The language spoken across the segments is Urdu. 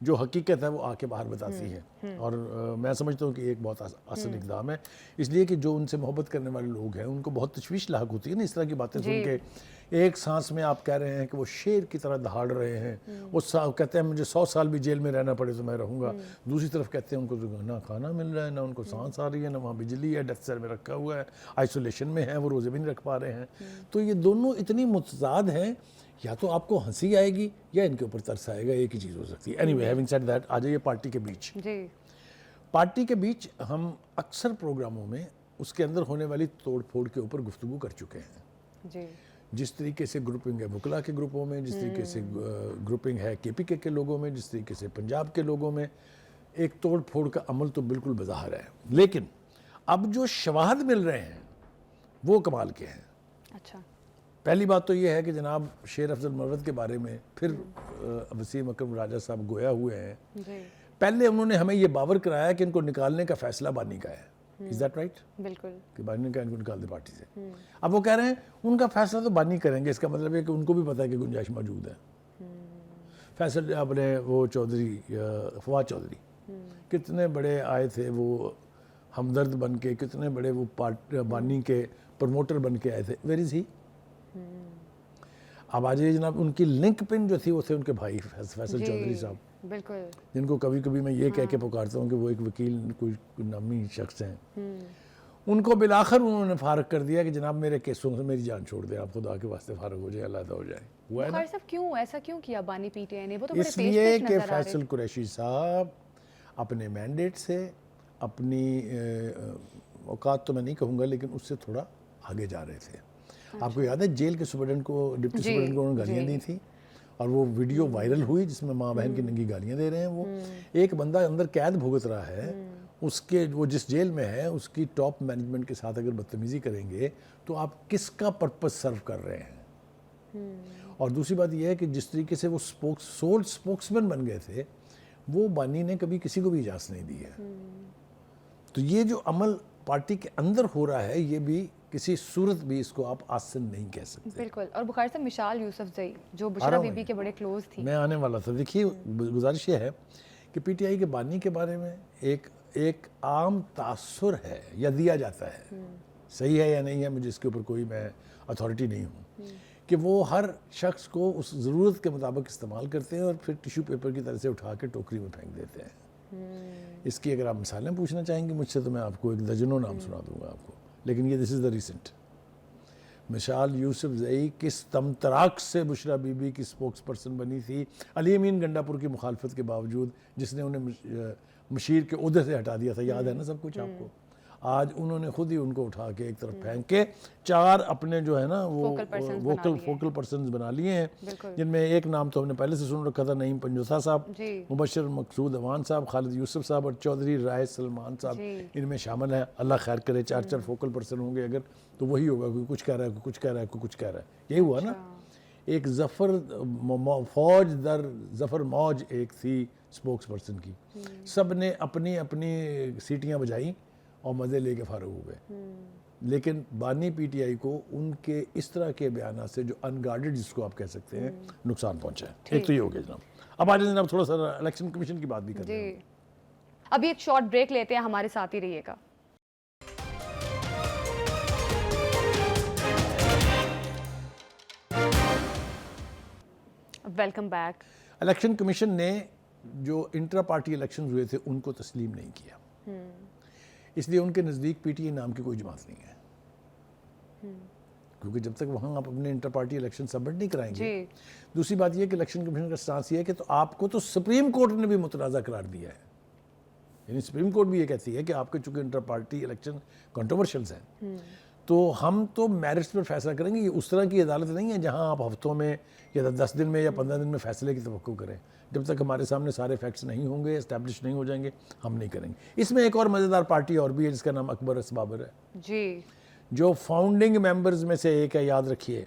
جو حقیقت ہے وہ آ کے باہر بتاتی ہے. اور میں سمجھتا ہوں کہ ایک بہت آسان اقدام ہے, اس لیے کہ جو ان سے محبت کرنے والے لوگ ہیں ان کو بہت تشویش لاحق ہوتی ہے نا اس طرح کی باتیں سن کے. ایک سانس میں آپ کہہ رہے ہیں کہ وہ شیر کی طرح دہاڑ رہے ہیں, وہ کہتے ہیں مجھے 100 سال بھی جیل میں رہنا پڑے تو میں رہوں گا. دوسری طرف کہتے ہیں ان کو نہ کھانا مل رہا ہے, نہ ان کو سانس آ رہی ہے, نہ وہاں بجلی ہے, ڈیتھ سیل میں رکھا ہوا ہے, آئسولیشن میں ہے, وہ روزے بھی نہیں رکھ پا رہے ہیں. تو یہ دونوں اتنی متضاد ہیں, یا تو آپ کو ہنسی آئے گی یا ان کے اوپر ترس آئے گا, ایک ہی چیز ہو سکتی ہے. Anyway having said that, آ جائیے پارٹی کے بیچ. پارٹی کے بیچ ہم اکثر پروگراموں میں اس کے اندر ہونے والی توڑ پھوڑ کے اوپر گفتگو کر چکے ہیں. جس طریقے سے گروپنگ ہے وکلا کے گروپوں میں, جس طریقے سے گروپنگ ہے کے پی کے لوگوں میں, جس طریقے سے پنجاب کے لوگوں میں, ایک توڑ پھوڑ کا عمل تو بالکل بظاہر ہے. لیکن اب جو شواہد مل رہے ہیں وہ کمال کے ہیں. اچھا, پہلی بات تو یہ ہے کہ جناب شیر افضل مرود کے بارے میں پھر وسیم اکرم راجہ صاحب گویا ہوئے ہیں. پہلے انہوں نے ہمیں یہ باور کرایا کہ ان کو نکالنے کا فیصلہ بانی کا ہے. Is that right? بالکل, کہ بانی کا ان کو نکال دے پارٹی سے. اب وہ کہہ رہے ہیں ان کا فیصلہ تو بانی کریں گے, اس کا مطلب ہے کہ ان کو بھی پتہ ہے کہ گنجائش موجود ہے. فیصل اپنے وہ چودھری فواد چودھری کتنے بڑے آئے تھے, وہ ہمدرد بن کے, کتنے بڑے وہ بانی کے پروموٹر بن کے آئے تھے. ویئر از ہی؟ اب آ جائیے جناب, ان کی لنک پن جو تھی وہ تھے ان کے بھائی فیصل چودھری صاحب, بالکل, جن کو کبھی کبھی میں یہ کہہ کے پکارتا ہوں کہ وہ ایک وکیل کوئی نامی شخص ہیں. ان کو بالآخر انہوں نے فارغ کر دیا کہ جناب میرے کیسوں سے میری جان چھوڑ دیں, آپ خدا کے واسطے فارغ ہو جائے, علیحدہ ہو جائے. ہوا ہے نا. بخاری صاحب کیوں ایسا کیوں کیا بانی پی ٹی آئی نے؟ وہ تو بڑے اس پیش لیے پیش کہ نظر آ رہے فیصل قریشی صاحب اپنے مینڈیٹ سے, اپنی اوقات تو میں نہیں کہوں گا لیکن اس سے تھوڑا آگے جا رہے تھے. آپ کو یاد ہے جیل کے سپرڈنٹ کو, ڈپٹی سپرڈنٹ کو انہوں نے گالیاں دی تھیں, اور وہ ویڈیو وائرل ہوئی جس میں ماں بہن کی ننگی گالیاں دے رہے ہیں. وہ ایک بندہ اندر قید بھگت رہا ہے, اس کے وہ جس جیل میں ہے اس کی ٹاپ مینجمنٹ کے ساتھ اگر بدتمیزی کریں گے تو آپ کس کا پرپس سرو کر رہے ہیں؟ اور دوسری بات یہ ہے کہ جس طریقے سے وہ سول سپوکسمین بن گئے تھے, وہ بانی نے کبھی کسی کو بھی اجازت نہیں دی ہے. تو یہ جو عمل پارٹی کے اندر ہو رہا ہے, یہ بھی کسی صورت بھی اس کو آپ آسن نہیں کہہ سکتے. بالکل. اور بخاری صاحب مشال یوسف زئی جو بشرا بی بی کے بڑے کلوز تھی, میں آنے والا تھا. دیکھیے گزارش یہ ہے کہ پی ٹی آئی کے بانی کے بارے میں ایک عام تاثر ہے یا دیا جاتا ہے, صحیح ہے یا نہیں ہے مجھے اس کے اوپر کوئی میں اتھارٹی نہیں ہوں, کہ وہ ہر شخص کو اس ضرورت کے مطابق استعمال کرتے ہیں اور پھر ٹیشو پیپر کی طرح سے اٹھا کے ٹوکری میں پھینک دیتے ہیں. اس کی اگر آپ مثالیں پوچھنا چاہیں گے مجھ سے تو میں آپ کو ایک درجنوں نام سنا دوں گا آپ کو, لیکن یہ دس از دا ریسنٹ. مشال یوسف زئی کس تمتراک سے بشرا بی بی کی سپوکس پرسن بنی تھی, علی امین گنڈا پور کی مخالفت کے باوجود, جس نے انہیں مشیر کے عہدے سے ہٹا دیا تھا. یاد ہے نا سب کچھ آپ کو. آج انہوں نے خود ہی ان کو اٹھا کے ایک طرف پھینک کے 4 اپنے جو ہے نا وہ فوکل پرسنز بنا لیے ہیں, جن میں ایک نام تو ہم نے پہلے سے سن رکھا تھا, نعیم پنجوتھا صاحب, مبشر مقصود اوان صاحب, خالد یوسف صاحب اور چودھری رائے سلمان صاحب ان میں شامل ہیں. اللہ خیر کرے, 4 فوکل پرسن ہوں گے اگر تو وہی ہوگا, کوئی کچھ کہہ رہا ہے, کوئی کچھ کہہ رہا ہے, کوئی کچھ کہہ رہا ہے. یہی ہوا نا. ایک فوج در ظفر موج ایک تھی سپوکس پرسن کی, سب نے اپنی اپنی سیٹیاں بجائیں اور مزے لے کے فارغ ہو گئے. لیکن بانی پی ٹی آئی کو ان کے اس طرح کے بیانات سے جو انگارڈڈ جس کو آپ کہہ سکتے ہیں نقصان پہنچا ہے. ایک تو یہ ہو گیا جناب. اب آج جناب تھوڑا سا الیکشن کمیشن کی بات بھی کرتے ہیں. ابھی ایک شارٹ بریک لیتے ہیں, ہمارے ساتھ ہی رہیے گا. Welcome back. الیکشن کمیشن نے جو انٹرا پارٹی الیکشن ہوئے تھے ان کو تسلیم نہیں کیا, اس لیے ان کے نزدیک پی ٹی آئی نام کی کوئی جماعت نہیں ہے, کیونکہ جب تک وہاں آپ اپنے انٹر پارٹی الیکشن سبمٹ نہیں کرائیں گے. دوسری بات یہ کہ الیکشن کمیشن کا سٹانس یہ ہے کہ تو آپ کو تو سپریم کورٹ نے بھی متنازع قرار دیا ہے, یعنی سپریم کورٹ بھی یہ کہتی ہے کہ آپ کے چونکہ انٹر پارٹی الیکشن کنٹروورشلز ہیں تو ہم تو میرٹس پر فیصلہ کریں گے. یہ اس طرح کی عدالت نہیں ہے جہاں آپ ہفتوں میں یا 10 دن میں یا 15 دن میں فیصلے کی توقع کریں. جب تک ہمارے سامنے سارے فیکٹس نہیں ہوں گے, اسٹیبلش نہیں ہو جائیں گے, ہم نہیں کریں گے. اس میں ایک اور مزیدار پارٹی اور بھی ہے جس کا نام اکبر اسبابر ہے, جی, جو فاؤنڈنگ ممبرز میں سے ایک ہے, یاد رکھیے.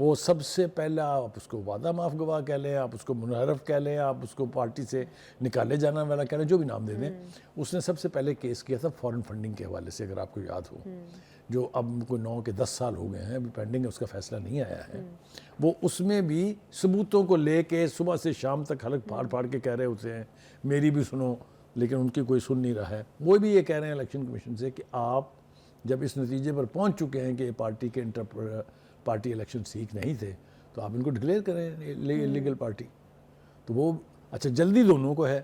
وہ سب سے پہلا آپ اس کو وعدہ معاف گواہ کہہ لیں, آپ اس کو منحرف کہہ لیں, آپ اس کو پارٹی سے نکالے جانا والا کہہ لیں, جو بھی نام دے دیں, اس نے سب سے پہلے کیس کیا تھا فارن فنڈنگ کے حوالے سے, اگر آپ کو یاد ہو, جو اب کوئی 9 کے 10 سال ہو گئے ہیں, ابھی پینڈنگ ہے, اس کا فیصلہ نہیں آیا ہے. وہ اس میں بھی ثبوتوں کو لے کے صبح سے شام تک حلق پھاڑ پھاڑ کے کہہ رہے ہوتے ہیں میری بھی سنو, لیکن ان کی کوئی سن نہیں رہا ہے. وہ بھی یہ کہہ رہے ہیں الیکشن کمیشن سے کہ آپ جب اس نتیجے پر پہنچ چکے ہیں کہ پارٹی کے پارٹی الیکشن ٹھیک نہیں تھے تو آپ ان کو ڈکلیئر کریں لیگل پارٹی. تو وہ اچھا جلدی دونوں کو ہے,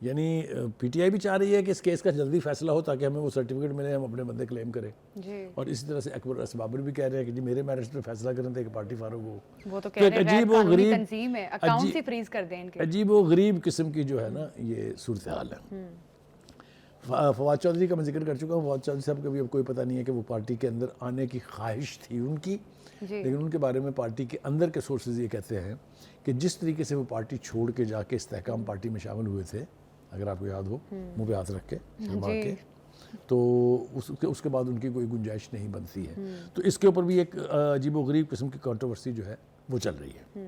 یعنی پی ٹی آئی بھی چاہ رہی ہے کہ اس کیس کا جلدی فیصلہ ہو تاکہ ہمیں وہ سرٹیفکیٹ ملے, ہم اپنے بندے کلیم کریں, اور اسی طرح سے اکبر اسبابر بھی کہہ رہے ہیں کہ جی میرے میرٹس پہ فیصلہ کریں تھے کہ پارٹی فارغ ہو. وہ تو کہہ رہے ہیں عجیب و غریب تنظیم ہے, اکاؤنٹ ہی فریز کر دیں ان کے. عجیب و غریب قسم کی جو ہے نا یہ صورتحال ہے. فواد چودھری کا میں ذکر کر چکا ہوں. فواد چودھری صاحب کا بھی اب کوئی پتہ نہیں ہے کہ وہ پارٹی کے اندر آنے کی خواہش تھی ان کی, لیکن ان کے بارے میں پارٹی کے اندر کے سورسز یہ کہتے ہیں کہ جس طریقے سے وہ پارٹی چھوڑ کے جا کے استحکام پارٹی میں شامل ہوئے تھے, اگر آپ کو یاد ہو, منہ پہ ہاتھ رکھ کے شرما کے, تو اس کے بعد ان کی کوئی گنجائش نہیں بنتی ہے. تو اس کے اوپر بھی ایک عجیب و غریب قسم کی کنٹروورسی جو ہے وہ چل رہی ہے.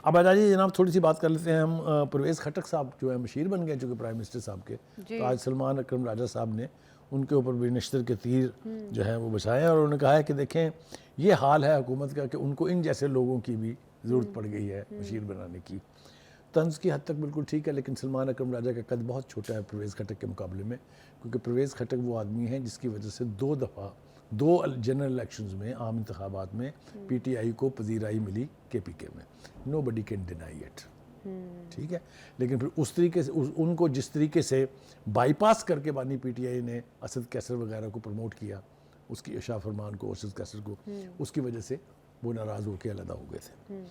اب آجائیے جناب تھوڑی سی بات کر لیتے ہیں ہم. پرویز خٹک صاحب جو ہے مشیر بن گئے چونکہ پرائم منسٹر صاحب کے, تو آج سلمان اکرم راجہ صاحب نے ان کے اوپر بھی نشتر کے تیر جو ہیں وہ بچھائے ہیں, اور انہوں نے کہا ہے کہ دیکھیں یہ حال ہے حکومت کا کہ ان کو ان جیسے لوگوں کی بھی ضرورت پڑ گئی ہے مشیر بنانے کی. طنز کی حد تک بالکل ٹھیک ہے, لیکن سلمان اکرم راجہ کا قد بہت چھوٹا ہے پرویز خٹک کے مقابلے میں, کیونکہ پرویز خٹک وہ آدمی ہیں جس کی وجہ سے 2 دفعہ 2 جنرل الیکشنز میں, عام انتخابات میں پی ٹی آئی کو پذیرائی ملی کے پی کے میں. نو بڈی کین ڈینائی اٹ, ٹھیک ہے. لیکن پھر اس طریقے سے ان کو جس طریقے سے بائی پاس کر کے بانی پی ٹی آئی نے اسد کیسر وغیرہ کو پروموٹ کیا, اس کی شاہ فرمان کو, اسد کیسر کو, اس کی وجہ سے وہ ناراض ہو کے علیحدہ ہو گئے تھے.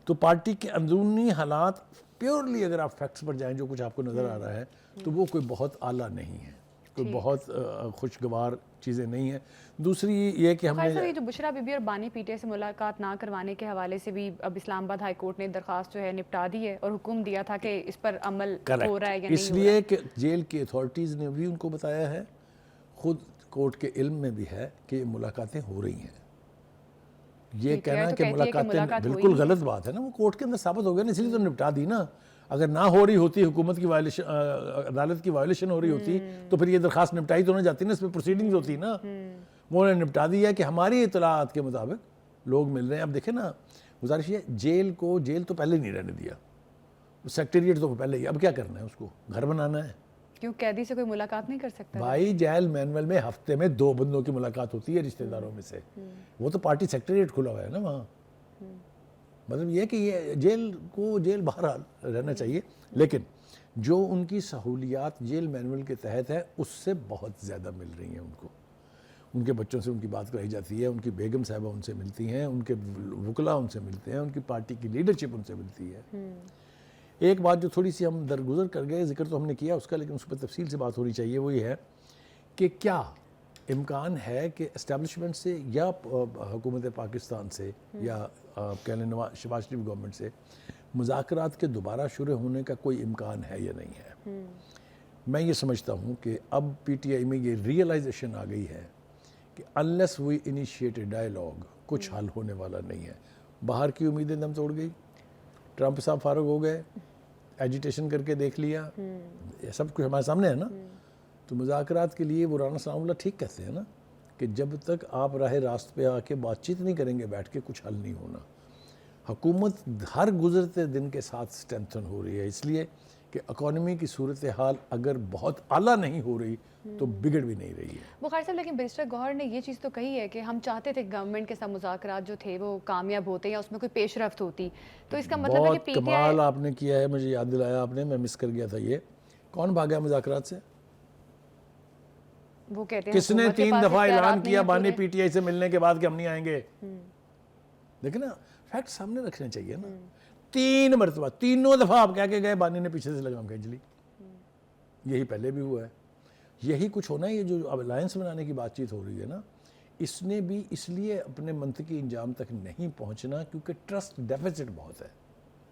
تو پارٹی کے اندرونی حالات پیورلی اگر آپ فیکٹس پر جائیں جو کچھ آپ کو نظر آ رہا ہے تو وہ کوئی بہت اعلیٰ نہیں ہے, کوئی بہت خوشگوار چیزیں نہیں ہیں. دوسری یہ کہ ہم نے یہ جو بشرا بی بی اور بانی پی ٹی آئی سے ملاقات نہ کروانے کے حوالے سے بھی اب اسلام آباد ہائی کورٹ نے درخواست جو ہے نپٹا دی ہے اور حکم دیا تھا کہ اس پر عمل ہو رہا ہے یا نہیں, اس لیے کہ جیل کی اتھارٹیز نے بھی ان کو بتایا ہے, خود کورٹ کے علم میں بھی ہے کہ ملاقاتیں ہو رہی ہیں. یہ کہنا کہ ملاقاتیں بالکل غلط بات ہے نا, وہ کورٹ کے اندر ثابت ہو گیا نا, اس لیے تو نپٹا دی نا. اگر نہ ہو رہی ہوتی, حکومت کی وائلیشن, عدالت کی وائلیشن ہو رہی ہوتی, تو پھر یہ درخواست نپٹائی تو نہ جاتی نا, اس پہ پروسیڈنگز ہوتی نا. وہ نے نپٹا دیا کہ ہماری اطلاعات کے مطابق لوگ مل رہے ہیں. اب دیکھیں نا, گزارش یہ جیل تو پہلے نہیں رہنے دیا, سیکٹریٹ تو پہلے ہی, اب کیا کرنا ہے, اس کو گھر بنانا ہے. کیوں قیدی سے کوئی ملاقات نہیں کر سکتا بھائی؟ جیل مینول میں ہفتے میں 2 بندوں کی ملاقات ہوتی ہے رشتہ داروں میں سے, وہ تو پارٹی سیکٹریٹ کھلا ہوا ہے نا وہاں. مطلب یہ کہ یہ جیل بہرحال رہنا چاہیے, لیکن جو ان کی سہولیات جیل مینول کے تحت ہے اس سے بہت زیادہ مل رہی ہیں ان کو. ان کے بچوں سے ان کی بات کرائی جاتی ہے, ان کی بیگم صاحبہ ان سے ملتی ہیں, ان کے وکلاء ان سے ملتے ہیں, ان کی پارٹی کی لیڈرشپ ان سے ملتی ہے. ایک بات جو تھوڑی سی ہم درگزر کر گئے, ذکر تو ہم نے کیا اس کا, لیکن اس پر تفصیل سے بات ہونی چاہیے, وہ یہ ہے کہ کیا امکان ہے کہ اسٹیبلشمنٹ سے یا حکومت پاکستان سے یا کہہ لیں شہباز شریف گورنمنٹ سے مذاکرات کے دوبارہ شروع ہونے کا کوئی امکان ہے یا نہیں ہے. میں یہ سمجھتا ہوں کہ اب پی ٹی آئی میں یہ ریئلائزیشن آ گئی ہے کہ unless we initiate a dialogue کچھ حل ہونے والا نہیں ہے. باہر کی امیدیں دم توڑ گئی, ٹرمپ صاحب فارغ ہو گئے, ایجیٹیشن کر کے دیکھ لیا, یہ سب کچھ ہمارے سامنے ہے نا. تو مذاکرات کے لیے وہ رانا سلام اللہ ٹھیک کہتے ہیں نا کہ جب تک آپ راہ راست پہ آ کے بات چیت نہیں کریں گے بیٹھ کے, کچھ حل نہیں ہونا. حکومت ہر گزرتے دن کے ساتھ اسٹرینتھن ہو رہی ہے, اس لیے کہ اکانومی کی صورتحال اگر بہت اعلیٰ نہیں ہو رہی تو بگڑ بھی نہیں رہی ہے. بخاری صاحب لیکن بیرسٹر گوہر نے یہ چیز تو کہی ہے کہ ہم چاہتے تھے گورنمنٹ کے ساتھ مذاکرات جو تھے وہ کامیاب ہوتے یا اس میں کوئی پیش رفت ہوتی, تو اس کا مطلب ہے کہ پی ٹی آئی کمال آپ نے کیا ہے, مجھے یاد دلایا آپ نے, میں مس کر گیا تھا. یہ کون بھاگا مذاکرات سے؟ وہ کہتے ہیں کس نے 3 دفعہ اعلان کیا بانی پی ٹی آئی سے ملنے کے بعد کہ ہم نہیں آئیں گے؟ دیکھیں نا, فیکٹ سامنے رکھنے چاہیے نا. 3 مرتبہ, 3 دفعہ آپ کہہ کے گئے, بانی نے پیچھے سے لگام کھینچ لی. یہی پہلے بھی ہوا ہے, یہی کچھ ہونا ہے. یہ جو اب الائنس بنانے کی بات چیت ہو رہی ہے نا, اس نے بھی اس لیے اپنے منطقی انجام تک نہیں پہنچنا کیونکہ ٹرسٹ ڈیفیسٹ بہت ہے.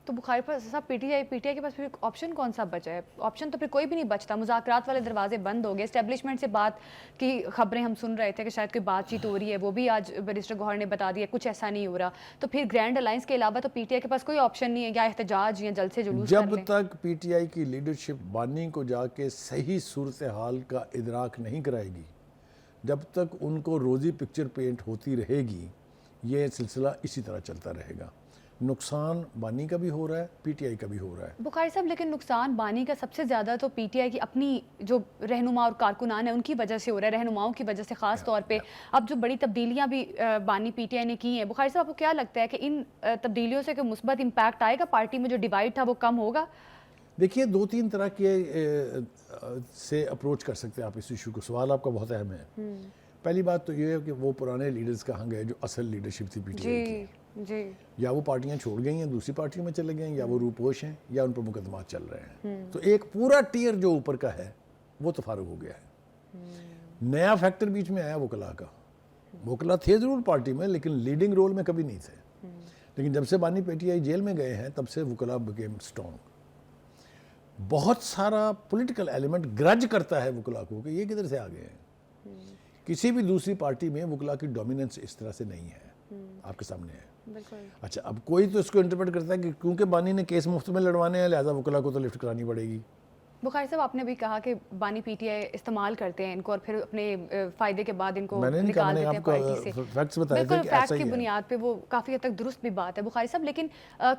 تو بخاری پر صاحب پی ٹی آئی کے پاس پھر آپشن کون سا بچا ہے؟ آپشن تو پھر کوئی بھی نہیں بچتا. مذاکرات والے دروازے بند ہو گئے. اسٹیبلشمنٹ سے بات کی خبریں ہم سن رہے تھے کہ شاید کوئی بات چیت ہو رہی ہے, وہ بھی آج بیرسٹر گوہر نے بتا دیا کچھ ایسا نہیں ہو رہا. تو پھر گرینڈ الائنس کے علاوہ تو پی ٹی آئی کے پاس کوئی آپشن نہیں ہے, یا احتجاج یا جلسے جلوس کر جب لیں. تک پی ٹی آئی کی لیڈرشپ بانی کو جا کے صحیح صورتحال کا ادراک نہیں کرائے گی, جب تک ان کو روزی پکچر پینٹ ہوتی رہے گی, یہ سلسلہ اسی طرح چلتا رہے گا. نقصان بانی کا بھی ہو رہا ہے, پی ٹی آئی کا بھی ہو رہا ہے. بخاری صاحب لیکن نقصان بانی کا سب سے زیادہ تو پی ٹی آئی کی اپنی جو رہنما اور کارکنان ہیں ان کی وجہ سے ہو رہا ہے, رہنماؤں کی وجہ سے خاص طور پہ. اب جو بڑی تبدیلیاں بھی بانی پی ٹی آئی نے کی ہیں, بخاری صاحب آپ کو کیا لگتا ہے کہ ان تبدیلیوں سے کوئی مثبت امپیکٹ آئے گا, پارٹی میں جو ڈیوائڈ تھا وہ کم ہوگا؟ دیکھیے 2-3 طرح کے سے اپروچ کر سکتے ہیں آپ اس ایشو کو. سوال آپ کا بہت اہم ہے. پہلی بات تو یہ ہے کہ وہ پرانے لیڈرز کہاں گئے جو اصل لیڈرشپ تھی پی ٹی آئی کی. جی یا وہ پارٹیاں چھوڑ گئی ہیں, دوسری پارٹیوں میں چلے گئے ہیں, یا وہ روپوش ہیں, یا ان پر مقدمات چل رہے ہیں. تو ایک پورا ٹیئر جو اوپر کا ہے وہ تو فارغ ہو گیا ہے. نیا فیکٹر بیچ میں آیا وکلا کا. وکلا تھے ضرور پارٹی میں لیکن لیڈنگ رول میں کبھی نہیں تھے. لیکن جب سے بانی پی ٹی آئی جیل میں گئے ہیں تب سے وکلا بکیم اسٹرانگ. بہت سارا پولیٹیکل ایلیمنٹ گرج کرتا ہے وکلا کو کہ یہ کدھر سے آ گئے ہیں. کسی بھی دوسری پارٹی میں وکلا کی ڈومیننس اس طرح سے نہیں ہے, آپ کے سامنے ہے. اچھا, اب کوئی تو اس کو انٹرپریٹ کرتا ہے کہ کیونکہ بانی نے کیس مفت میں لڑوانے ہیں لہٰذا وکلا کو تو لفٹ کرانی پڑے گی. بخاری صاحب آپ نے بھی کہا کہ بانی پی ٹی آئی استعمال کرتے ہیں ان کو اور پھر اپنے فائدے کے بعد ان کو نکال دیتے ہیں پارٹی سے. بالکل فیکٹ کی بنیاد پہ وہ کافی حد تک درست بھی بات ہے بخاری صاحب, لیکن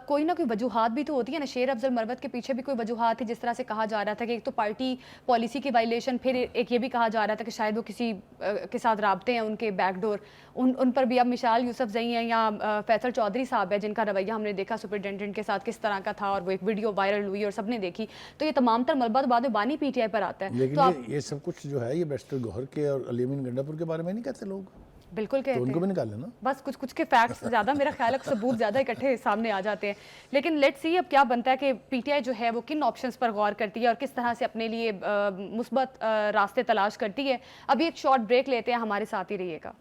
کوئی نہ کوئی وجوہات بھی تو ہوتی ہے نا. شیر افضل مروت کے پیچھے بھی کوئی وجوہات تھی, جس طرح سے کہا جا رہا تھا کہ ایک تو پارٹی پالیسی کی وائلیشن, پھر ایک یہ بھی کہا جا رہا تھا کہ شاید وہ کسی کے ساتھ رابطے ہیں ان کے بیک ڈور, ان پر بھی. اب مشال یوسف زئی ہیں یا فیصل چودھری صاحب ہے جن کا رویہ ہم نے دیکھا سپرنٹینڈنٹ کے ساتھ کس طرح کا تھا, اور وہ ایک ویڈیو وائرل ہوئی اور سب نے دیکھی. تو یہ تمام تر ملبہ بعد میں بانی پی ٹی آئی پر آتا ہے. لیکن یہ سب کچھ جو ہے یہ بیرسٹر گوہر کے اور علی امین گنڈا پور کے بارے میں نہیں کہتے لوگ. بالکل کہتے ہیں, ان کو بھی نکال لینا. بس کچھ کے فیکٹس زیادہ, میرا خیال ہے ثبوت زیادہ اکٹھے سامنے آ جاتے ہیں. لیکن لیٹس سی اب کیا بنتا ہے کہ پی ٹی آئی جو ہے وہ کن آپشنز پر غور کرتی ہے اور کس طرح سے اپنے لیے مثبت راستے تلاش کرتی ہے. ابھی ایک شارٹ بریک لیتے ہیں, ہمارے ساتھ ہی رہیے گا.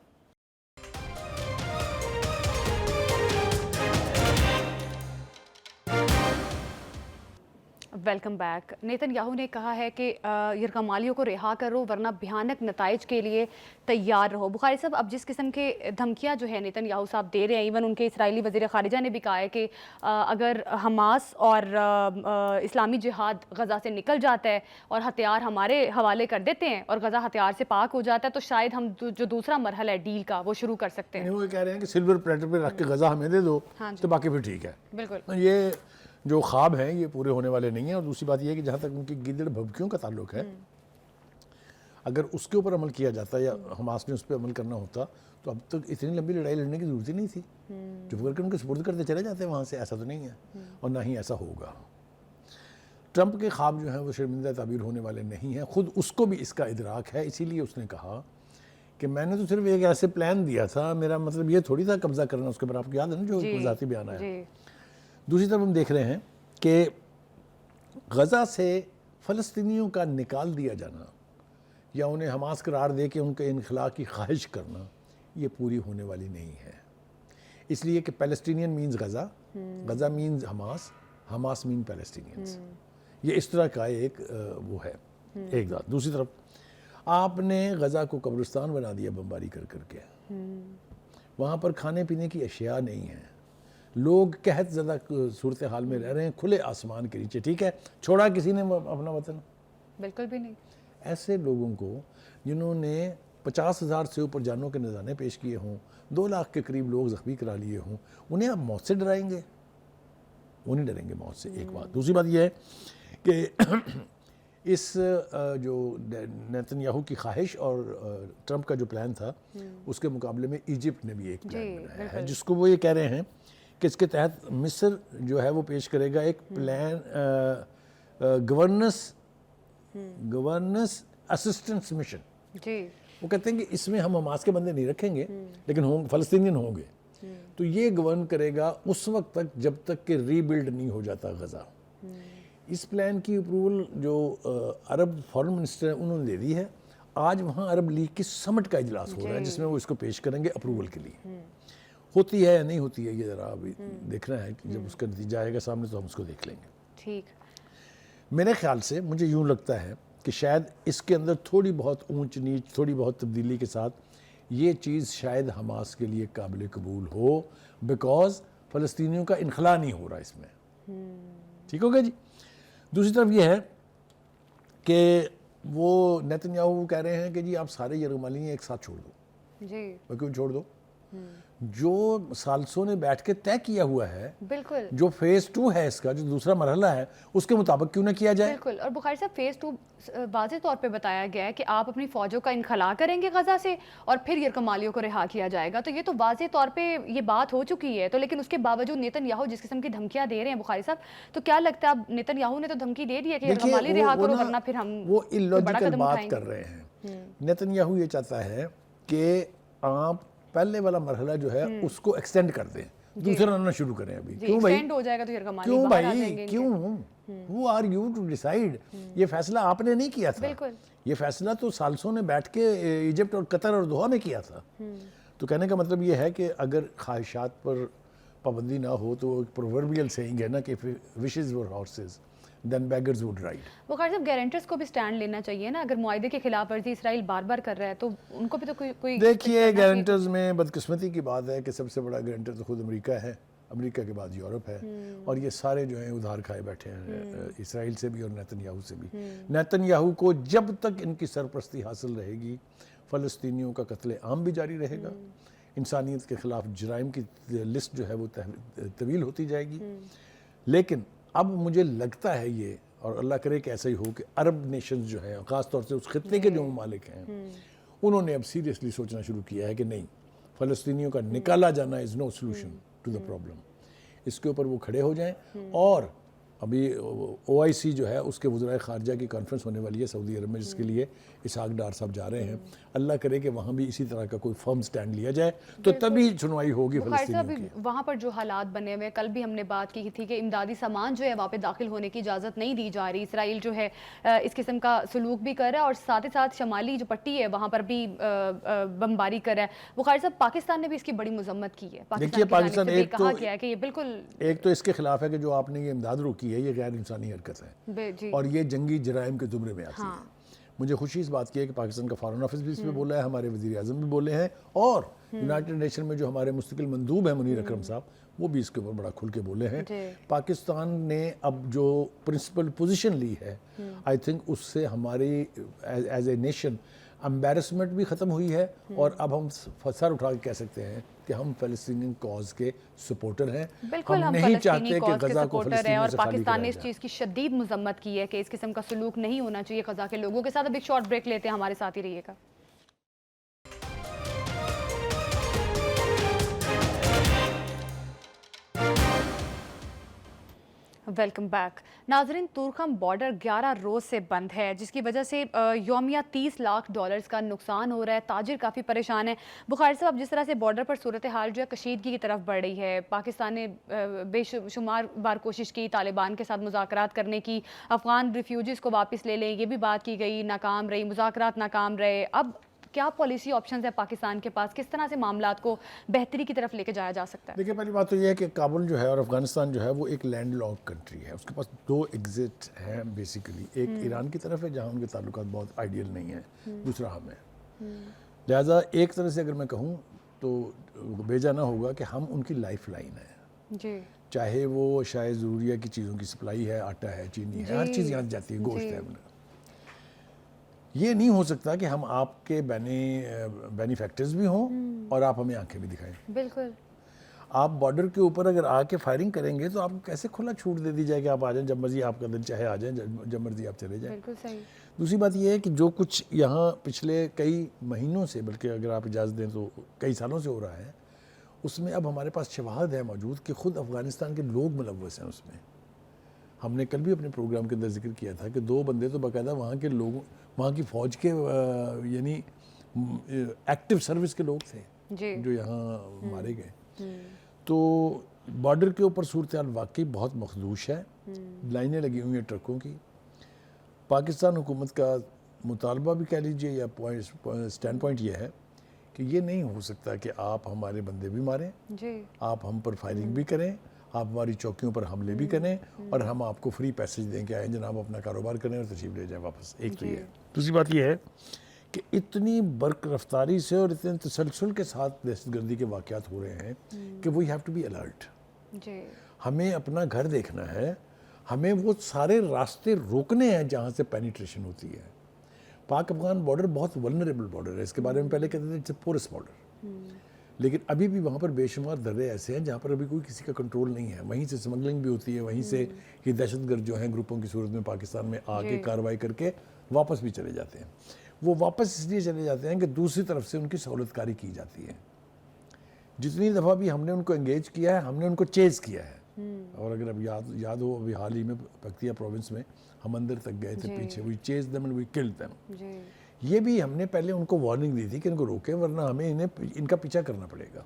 Welcome back. نیتن یاہو نے کہا ہے کہ یرغمالیوں کو رہا کرو ورنہ بھیانک نتائج کے لیے تیار رہو. بخاری صاحب اب جس قسم کے دھمکیاں جو ہے نیتن یاہو صاحب دے رہے ہیں, ایون ان کے اسرائیلی وزیر خارجہ نے بھی کہا ہے کہ اگر حماس اور اسلامی جہاد غزہ سے نکل جاتا ہے اور ہتھیار ہمارے حوالے کر دیتے ہیں اور غزہ ہتھیار سے پاک ہو جاتا ہے تو شاید ہم جو دوسرا مرحلہ ہے ڈیل کا وہ شروع کر سکتے ہیں. وہ کہہ رہے ہیں کہ سلور پلیٹر پہ رکھ کے غزہ ہمیں دے دو تو باقی پھر ٹھیک ہے. بالکل یہ جو خواب ہیں یہ پورے ہونے والے نہیں ہیں. اور دوسری بات یہ ہے کہ جہاں تک ان کی گیدڑ بھبکیوں کا تعلق ہے, اگر اس کے اوپر عمل کیا جاتا یا حماس نے اس پہ عمل کرنا ہوتا تو اب تک اتنی لمبی لڑائی لڑنے کی ضرورت ہی نہیں تھی. جو کر کے ان کو سپرد کرتے چلے جاتے ہیں وہاں سے. ایسا تو نہیں ہے اور نہ ہی ایسا ہوگا. ٹرمپ کے خواب جو ہیں وہ شرمندہ تعبیر ہونے والے نہیں ہیں. خود اس کو بھی اس کا ادراک ہے, اسی لیے اس نے کہا کہ میں نے تو صرف ایک ایسے پلان دیا تھا, میرا مطلب یہ تھوڑی تھا قبضہ کرنا اس کے اوپر. آپ کو یاد ہے نا جو ذاتی بیان آیا. دوسری طرف ہم دیکھ رہے ہیں کہ غزہ سے فلسطینیوں کا نکال دیا جانا یا انہیں حماس قرار دے کے ان کے انخلاء کی خواہش کرنا یہ پوری ہونے والی نہیں ہے. اس لیے کہ Palestinian means Gaza, Gaza means Hamas, Hamas mean Palestinians. یہ اس طرح کا ایک وہ ہے ایک بات. دوسری طرف آپ نے غزہ کو قبرستان بنا دیا بمباری کر کر کے. وہاں پر کھانے پینے کی اشیاء نہیں ہیں, لوگ قحط زدہ صورتحال میں رہ رہے ہیں کھلے آسمان کے نیچے. ٹھیک ہے, چھوڑا کسی نے اپنا وطن؟ بالکل بھی نہیں. ایسے لوگوں کو جنہوں نے 50,000 سے اوپر جانوں کے نذرانے پیش کیے ہوں, 2 لاکھ کے قریب لوگ زخمی کرا لیے ہوں, انہیں آپ موت سے ڈرائیں گے؟ وہ نہیں ڈریں گے موت سے. ایک بات. دوسری بات یہ ہے کہ اس جو نیتن یاہو کی خواہش اور ٹرمپ کا جو پلان تھا اس کے مقابلے میں ایجپٹ نے بھی ایک پلان بنایا ہے, جس کو وہ یہ کہہ رہے ہیں کہ اس کے تحت مصر جو ہے وہ پیش کرے گا ایک پلان گورننس اسسٹنس مشن. وہ کہتے ہیں کہ اس میں ہم حماس کے بندے نہیں رکھیں گے لیکن فلسطینین ہوں گے. تو یہ گورن کرے گا اس وقت تک جب تک کہ ری بلڈ نہیں ہو جاتا غزہ. اس پلان کی اپروول جو عرب فارن منسٹر ہیں انہوں نے دے دی ہے. آج وہاں عرب لیگ کی سمٹ کا اجلاس ہو رہا ہے جس میں وہ اس کو پیش کریں گے اپروول کے لیے. ہوتی ہے یا نہیں ہوتی ہے یہ ذرا ابھی دیکھنا ہے کہ جب اس کا نتیجہ آئے گا سامنے تو ہم اس کو دیکھ لیں گے. ٹھیک. میرے خیال سے مجھے یوں لگتا ہے کہ شاید اس کے اندر تھوڑی بہت اونچ نیچ تھوڑی بہت تبدیلی کے ساتھ یہ چیز شاید حماس کے لیے قابل قبول ہو, بیکاز فلسطینیوں کا انخلا نہیں ہو رہا اس میں. ٹھیک ہو گیا جی. دوسری طرف یہ ہے کہ وہ نیتن یاہو کہہ رہے ہیں کہ جی آپ سارے یرغمالی ایک ساتھ چھوڑ دو. جی وہ کیوں چھوڑ دو؟ جو ثالثوں نے بیٹھ کے طے کیا ہوا ہے, بالکل جو فیز 2 ہے اس کا, جو دوسرا مرحلہ ہے, اس کے مطابق کیوں نہ کیا جائے؟ بالکل. اور بخاری صاحب فیز 2 واضح طور پہ بتایا گیا ہے کہ آپ اپنی فوجوں کا انخلا کریں گے غزہ سے اور پھر یرغمالیوں کو رہا کیا جائے گا. تو یہ تو واضح طور پہ یہ بات ہو چکی ہے. تو لیکن اس کے باوجود نیتن یاہو جس قسم کی دھمکیاں دے رہے ہیں بخاری صاحب, تو کیا لگتا ہے اب نیتن یاہو نے تو دھمکی دے دی ہے کہ یرغمالی رہا کرو ورنہ پھر ہم وہ بڑا illogical قدم بات اٹھائیں گے. کر رہے ہیں. نیتن یاہو یہ چاہتا ہے کہ آپ پہلے والا مرحلہ جو ہے اس کو ایکسٹینڈ کر دیں, دوسرا نہ شروع کریں ابھی. کیوں بھائی؟ ایکسٹینڈ ہو جائے گا تو یرغمالی کیوں باہر آ جائیں بھائی گے. کیوں؟ Who are you to decide؟ یہ فیصلہ آپ نے نہیں کیا تھا. بالکل. یہ فیصلہ تو ثالثوں نے بیٹھ کے ایجپٹ اور قطر اور دوحہ میں کیا تھا. تو کہنے کا مطلب یہ ہے کہ اگر خواہشات پر پابندی نہ ہو تو ایک پرووربیل سیئنگ ہے نا کہ wishes were horses then beggars would ride. بخاری صاحب گارنٹرز کو بھی سٹینڈ لینا چاہیے نا. اگر معاہدے کے خلاف ورزی اسرائیل بار بار کر رہا ہے تو ان کو بھی تو کوئی دیکھیے گارنٹرز میں بدقسمتی کی بات ہے کہ سب سے بڑا گارنٹر تو خود امریکہ ہے, امریکہ کے بعد یورپ ہے, اور یہ سارے جو ہیں ادھار کھائے بیٹھے ہیں اسرائیل سے بھی اور نیتن یاہو سے بھی. نیتن یاہو کو جب تک ان کی سرپرستی حاصل رہے گی فلسطینیوں کا قتل عام بھی جاری رہے گا, انسانیت کے خلاف جرائم کی لسٹ جو ہے وہ طویل ہوتی جائے گی. لیکن اب مجھے لگتا ہے یہ, اور اللہ کرے کہ ایسا ہی ہو, کہ عرب نیشنز جو ہیں خاص طور سے اس خطے کے جو ممالک ہیں انہوں نے اب سیریسلی سوچنا شروع کیا ہے کہ نہیں, فلسطینیوں کا نکالا جانا از no solution to the problem. اس کے اوپر وہ کھڑے ہو جائیں. اور ابھی OIC جو ہے اس کے وزرائے خارجہ کی کانفرنس ہونے والی ہے سعودی عرب میں, جس کے لیے اسحاق ڈار صاحب جا رہے ہیں. اللہ کرے کہ وہاں بھی اسی طرح کا کوئی فرم سٹینڈ لیا جائے تو تبھی سنوائی ہوگی فلسطینیوں کی. وہاں پر جو حالات بنے ہوئے, کل بھی ہم نے بات کی تھی کہ امدادی سامان جو ہے وہاں پہ داخل ہونے کی اجازت نہیں دی جا رہی. اسرائیل جو ہے اس قسم کا سلوک بھی کر رہا ہے اور ساتھ ہی ساتھ شمالی جو پٹی ہے وہاں پر بھی بمباری کر رہا ہے. بخاری صاحب پاکستان نے بھی اس کی بڑی مذمت کی ہے. دیکھیے پاکستان ایک کہا گیا ہے کہ یہ بالکل ایک تو اس کے خلاف ہے کہ جو آپ نے یہ امداد روکی ہے یہ غیر انسانی حرکت ہے اور یہ جنگی جرائم کے زمرے میں آتی ہے. مجھے خوشی اس بات کی ہے کہ پاکستان کا فارن آفس بھی اس پہ بولا ہے, ہمارے وزیر اعظم بھی بولے ہیں, اور یونائٹڈ نیشن میں جو ہمارے مستقل مندوب ہیں منیر اکرم صاحب وہ بھی اس کے اوپر بڑا کھل کے بولے ہیں. پاکستان نے اب جو پرنسپل پوزیشن لی ہے آئی تھنک اس سے ہماری ایز اے نیشن امبیرسمنٹ بھی ختم ہوئی ہے, اور اب ہم سر اٹھا کے کہہ سکتے ہیں کہ ہم فلسطینی کاز کے سپورٹر ہیں. بالکل ہم نہیں چاہتے فلسطینی کہ کاز کے غزہ کو سپورٹر ہیں, اور فلسطینیوں سے خالی پاکستان کرایا نے اس جائے. چیز کی شدید مذمت کی ہے کہ اس قسم کا سلوک نہیں ہونا چاہیے غزہ کے لوگوں کے ساتھ. اب ایک شارٹ بریک لیتے ہیں, ہمارے ساتھ ہی رہیے گا. Welcome back. ناظرین, تورخم بارڈر 11 روز سے بند ہے جس کی وجہ سے یومیہ $30 لاکھ کا نقصان ہو رہا ہے. تاجر کافی پریشان ہیں. بخاری صاحب, جس طرح سے بارڈر پر صورتحال جو ہے کشیدگی کی طرف بڑھ رہی ہے, پاکستان نے بے شمار بار کوشش کی طالبان کے ساتھ مذاکرات کرنے کی, افغان ریفیوجیز کو واپس لے لیں, یہ بھی بات کی گئی, ناکام رہی, مذاکرات ناکام رہے. اب کیا پالیسی آپشنز ہے پاکستان کے پاس, کس طرح سے معاملات کو بہتری کی طرف لے کے جایا جا سکتا ہے؟ دیکھیے پہلی بات تو یہ ہے کہ کابل جو ہے اور افغانستان جو ہے وہ ایک لینڈ لاک کنٹری ہے. اس کے پاس 2 ایگزٹ ہیں بیسیکلی, ایک ایران کی طرف ہے جہاں ان کے تعلقات بہت آئیڈیل نہیں ہیں, دوسرا ہم ہے. لہٰذا ایک طرح سے اگر میں کہوں تو بھیجا نہ ہوگا کہ ہم ان کی لائف لائن ہے. جی, چاہے وہ شاید ضروریہ کی چیزوں کی سپلائی ہے, آٹا ہے, چینی ہے, ہر چیز یہاں جاتی ہے, گوشت ہے. یہ نہیں ہو سکتا کہ ہم آپ کے بینیفیکٹرز بھی ہوں اور آپ ہمیں آنکھیں بھی دکھائیں. بالکل. آپ بارڈر کے اوپر اگر آ کے فائرنگ کریں گے تو آپ کو کیسے کھلا چھوٹ دے دی جائے کہ آپ آ جائیں, جب مرضی آپ کا دل چاہے آ جائیں, جب مرضی آپ چلے جائیں. بالکل صحیح. دوسری بات یہ ہے کہ جو کچھ یہاں پچھلے کئی مہینوں سے, بلکہ اگر آپ اجازت دیں تو کئی سالوں سے ہو رہا ہے, اس میں اب ہمارے پاس شواہد ہے موجود کہ خود افغانستان کے لوگ ملوث ہیں اس میں. ہم نے کل بھی اپنے پروگرام کے اندر ذکر کیا تھا کہ 2 بندے تو باقاعدہ وہاں کے لوگوں, وہاں کی فوج کے یعنی ایکٹیو سروس کے لوگ تھے جو یہاں مارے گئے. تو بارڈر کے اوپر صورتحال واقعی بہت مخدوش ہے, لائنیں لگی ہوئی ہیں ٹرکوں کی. پاکستان حکومت کا مطالبہ بھی کہہ لیجئے یا سٹینڈ پوائنٹ یہ ہے کہ یہ نہیں ہو سکتا کہ آپ ہمارے بندے بھی ماریں، جی آپ ہم پر فائرنگ بھی کریں، آپ ہماری چوکیوں پر حملے بھی کریں، اور ہم آپ کو فری پیسج دیں کہ آئیں جناب اپنا کاروبار کریں اور تشریف لے جائیں واپس. ایک تو یہ ہے. دوسری بات یہ ہے کہ اتنی برق رفتاری سے اور اتنے تسلسل کے ساتھ دہشت گردی کے واقعات ہو رہے ہیں کہ we have to be alert. جی ہمیں اپنا گھر دیکھنا ہے، ہمیں وہ سارے راستے روکنے ہیں جہاں سے پینیٹریشن ہوتی ہے. پاک افغان بارڈر بہت ولنریبل بارڈر ہے. اس کے بارے میں پہلے کہتے تھے اٹس اے پورس بارڈر، لیکن ابھی بھی وہاں پر بے شمار درے ایسے ہیں جہاں پر ابھی کوئی کسی کا کنٹرول نہیں ہے. وہیں سے سمگلنگ بھی ہوتی ہے، وہیں سے یہ دہشت گرد جو ہیں گروپوں کی صورت میں پاکستان میں آ کے کارروائی کر کے واپس بھی چلے جاتے ہیں. وہ واپس اس لیے چلے جاتے ہیں کہ دوسری طرف سے ان کی سہولت کاری کی جاتی ہے. جتنی دفعہ بھی ہم نے ان کو انگیج کیا ہے ہم نے ان کو چیز کیا ہے. اور اگر اب یاد ہو ابھی حال ہی میں پکتیا پروونس میں ہم اندر تک گئے تھے پیچھے، we chase them and we killed them. یہ بھی ہم نے پہلے ان کو وارننگ دی تھی کہ ان کو روکیں ورنہ ہمیں ان کا پیچھا کرنا پڑے گا.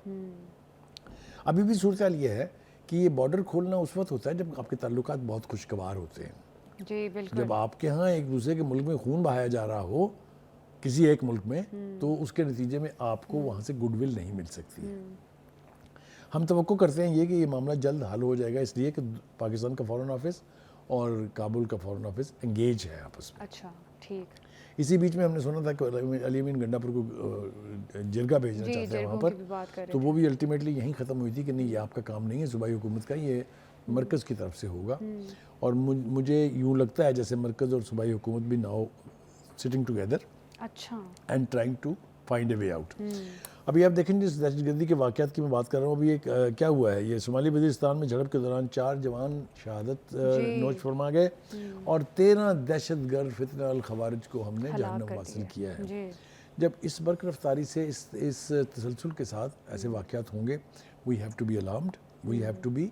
ابھی بھی صورتحال یہ ہے کہ یہ بارڈر کھولنا اس وقت ہوتا ہے جب آپ کے تعلقات بہت خوشگوار ہوتے ہیں. جی بالکل. جب آپ کے ہاں ایک دوسرے کے ملک میں خون بہایا جا رہا ہو کسی ایک ملک میں، تو اس کے نتیجے میں آپ کو وہاں سے گڈ ول نہیں مل سکتی. ہم توقع کرتے ہیں یہ کہ یہ معاملہ جلد حل ہو جائے گا، اس لیے کہ پاکستان کا فارن آفس اور کابل کا فارن آفس انگیج ہے آپس میں. اچھا ٹھیک. اسی بیچ میں ہم نے سنا تھا کہ علی امین گنڈاپور کو جرگہ بھیجنا چاہتے ہیں وہاں پر، تو وہ بھی الٹیمیٹلی یہیں ختم ہوئی تھی کہ نہیں یہ آپ کا کام نہیں ہے صوبائی حکومت کا، یہ مرکز کی طرف سے ہوگا. اور مجھے یوں لگتا ہے جیسے مرکز اور صوبائی حکومت بھی ناؤ سٹنگ ٹوگیدر اچھا and trying to find a way out. ابھی آپ دیکھیں جس دہشت گردی کے واقعات کی میں بات کر رہا ہوں، ابھی ایک کیا ہوا ہے، یہ شمالی وزیرستان میں جھڑپ کے دوران 4 جوان شہادت نوش فرما گئے اور 13 دہشت گرد فتنہ الخوارج کو ہم نے جہنم واصل کیا ہے. جب اس برق رفتاری سے اس تسلسل کے ساتھ ایسے واقعات ہوں گے، we have to be alarmed, we have to be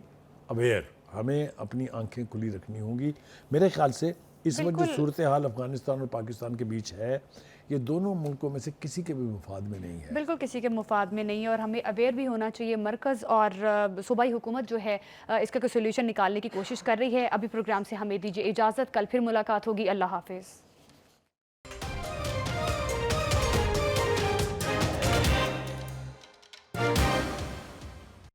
aware. ہمیں اپنی آنکھیں کھلی رکھنی ہوں گی. میرے خیال سے اس وقت جو صورتحال افغانستان اور پاکستان کے بیچ ہے، یہ دونوں ملکوں میں سے کسی کے بھی مفاد میں نہیں ہے. بالکل کسی کے مفاد میں نہیں ہے، اور ہمیں اویئر بھی ہونا چاہیے. مرکز اور صوبائی حکومت جو ہے اس کا کوئی سولوشن نکالنے کی کوشش کر رہی ہے. ابھی پروگرام سے ہمیں دیجیے اجازت، کل پھر ملاقات ہوگی. اللہ حافظ.